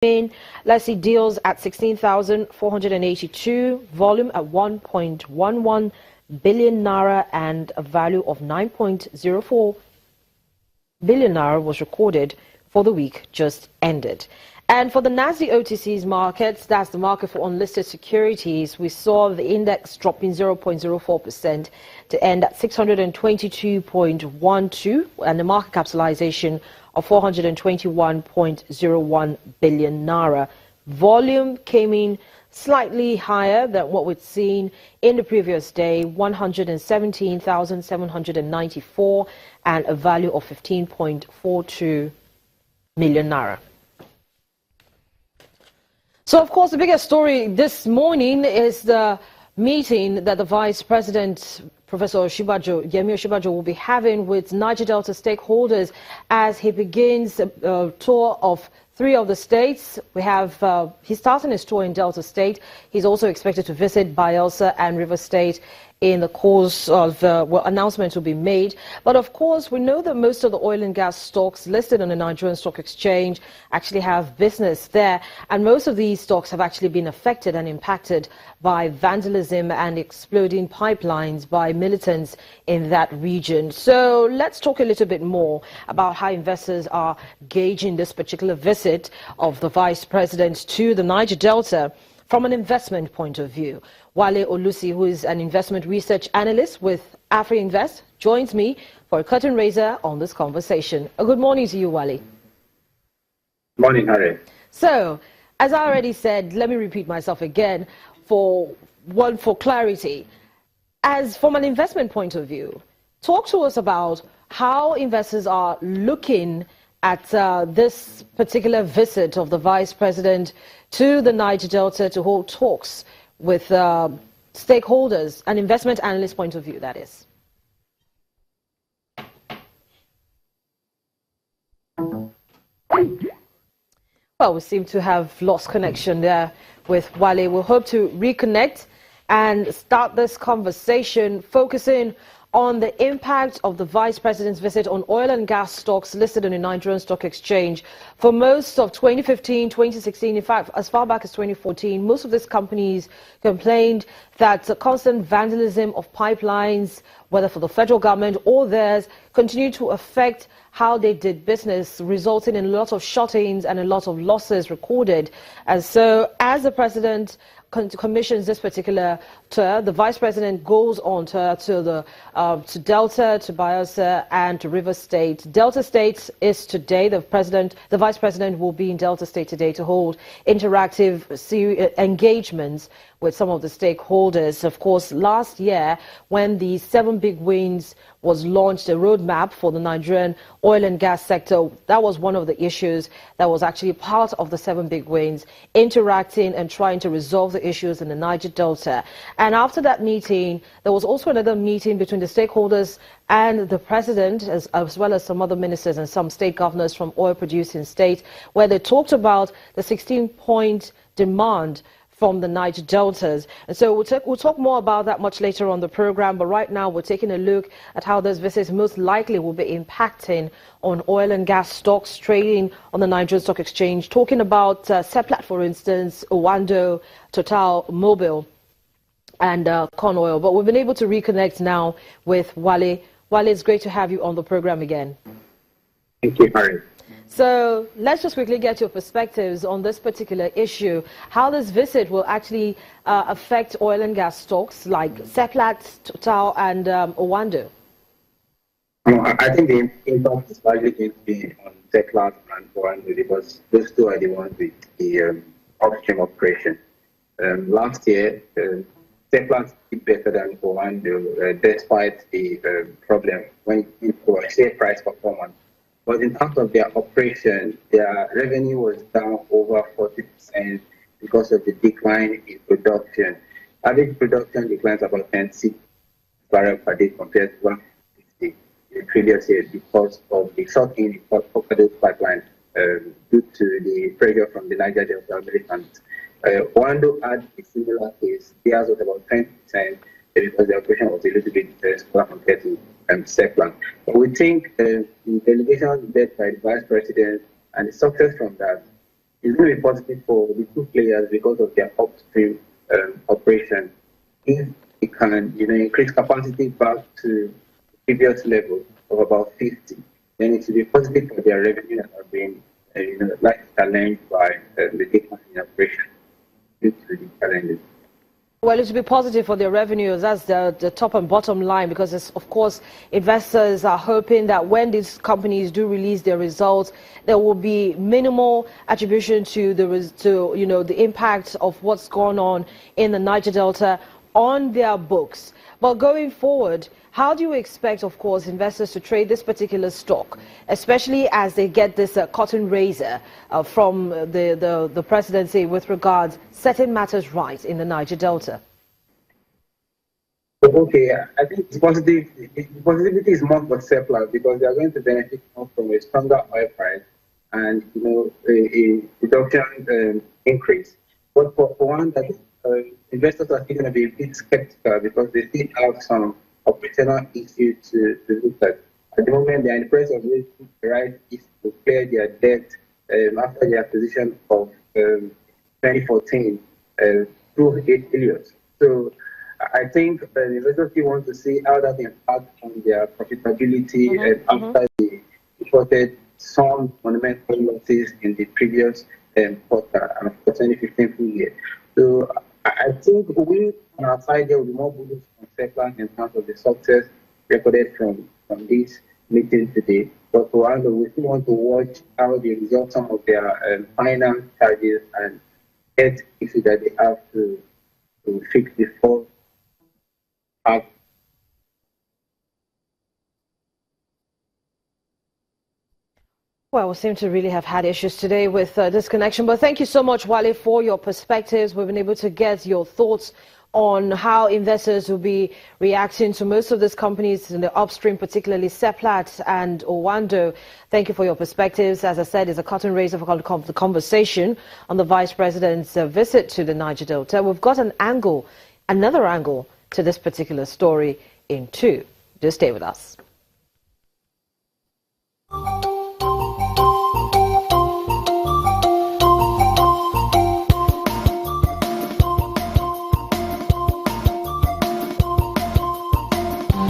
Let's see, deals at 16,482, volume at 1.11 billion naira, and a value of 9.04 billion naira was recorded for the week just ended. And for the NASDAQ OTCs markets, that's the market for unlisted securities, we saw the index dropping 0.04% to end at 622.12, and the market capitalization of 421.01 billion naira. Volume came in slightly higher than what we'd seen in the previous day, 117,794, and a value of 15.42 million naira. So, of course, the biggest story this morning is the meeting that the Vice President, Professor Osinbajo, Yemi Osinbajo, will be having with Niger Delta stakeholders as he begins a tour of 3 of the states. We have, he's starting his tour in Delta State. He's also expected to visit Bayelsa and River State in the course of, announcements will be made. But of course, we know that most of the oil and gas stocks listed on the Nigerian Stock Exchange actually have business there. And most of these stocks have actually been affected and impacted by vandalism and exploding pipelines by militants in that region. So let's talk a little bit more about how investors are gauging this particular visit of the Vice President to the Niger Delta from an investment point of view. Wale Olusi, who is an investment research analyst with AfriInvest, joins me for a curtain raiser on this conversation. A good morning to you, Wale. Morning, Harry. So, as I already said, let me repeat myself again for clarity. As from an investment point of view, talk to us about how investors are looking at this particular visit of the Vice President to the Niger Delta to hold talks with stakeholders, an investment analyst point of view, that is. Well, we seem to have lost connection there with Wale. We'll hope to reconnect and start this conversation focusing on the impact of the Vice President's visit on oil and gas stocks listed on the Nigerian Stock Exchange. For most of 2015, 2016, in fact, as far back as 2014, most of these companies complained that the constant vandalism of pipelines, whether for the federal government or theirs, continued to affect how they did business, resulting in a lot of shut-ins and a lot of losses recorded. And so, as the President commissions this particular tour, the Vice President goes on tour to Delta, to Bayelsa, and to River State. Delta State is today. The Vice President will be in Delta State today to hold interactive engagements with some of the stakeholders. Of course, last year, when the 7 Big Wins was launched, a roadmap for the Nigerian oil and gas sector, that was one of the issues that was actually part of the 7 Big Wins, interacting and trying to resolve the issues in the Niger Delta. And after that meeting, there was also another meeting between the stakeholders and the President, as well as some other ministers and some state governors from oil-producing states, where they talked about the 16-point demand from the Niger Deltas. And so we'll talk more about that much later on the program, but right now we're taking a look at how this visit most likely will be impacting on oil and gas stocks trading on the Nigerian Stock Exchange, talking about Seplat, for instance, Owando, Total, Mobil, and Corn Oil. But we've been able to reconnect now with Wale. Wale, it's great to have you on the program again. Thank you, Harry. So let's just quickly get your perspectives on this particular issue, how this visit will actually affect oil and gas stocks like Seplat, Total, and Owando. I think the impact is largely going to be on Seplat and Owando because those two are the ones with the upstream operation. Last year, Seplat did better than Owando despite the problem when it was share price performance. But in terms of their operation, their revenue was down over 40% because of the decline in production. Average production declines about 10 barrels per day compared to 150 the previous year because of the short in the pipeline due to the pressure from the Niger Delta militants. Owando had a similar case. Theirs was about 20% because the operation was a little bit smaller compared to Seplat. But we think the delegation led by the Vice President and the success from that It's going to be positive for the two players because of their upstream operation. If it can, increase capacity back to the previous level of about 50, then it will be positive for their revenue that have been, challenged by the decline in operation due to the challenges. Well, it should be positive for their revenues. That's the top and bottom line, because of course, investors are hoping that when these companies do release their results, there will be minimal attribution to the impact of what's gone on in the Niger Delta on their books. But going forward, how do you expect, of course, investors to trade this particular stock, especially as they get this cotton razor from the presidency with regards setting matters right in the Niger Delta? Okay, I think the positivity is more for settlers because they are going to benefit more from a stronger oil price and a production increase. But for one, that investors are still going to be a bit skeptical because they still have some operational issue to look at. At the moment, they are in the process of raising the right is to pay their debt after the acquisition of 2014 through 8 billion. So I think the investors still want to see how that impacts on their profitability after they reported some fundamental losses in the previous quarter and for 2015 full year. So I think we on our side there will be more bullish on Seplat in terms of the success recorded from this meeting today. But for Anglo, we still want to watch how they resolve some of their finance charges and debt issues that they have to fix before. Well, we seem to really have had issues today with this connection, but thank you so much, Wale, for your perspectives. We've been able to get your thoughts on how investors will be reacting to most of these companies in the upstream, particularly Seplat and Owando. Thank you for your perspectives. As I said, it's a cotton razor for the conversation on the Vice President's visit to the Niger Delta. We've got another angle to this particular story in two. Just stay with us.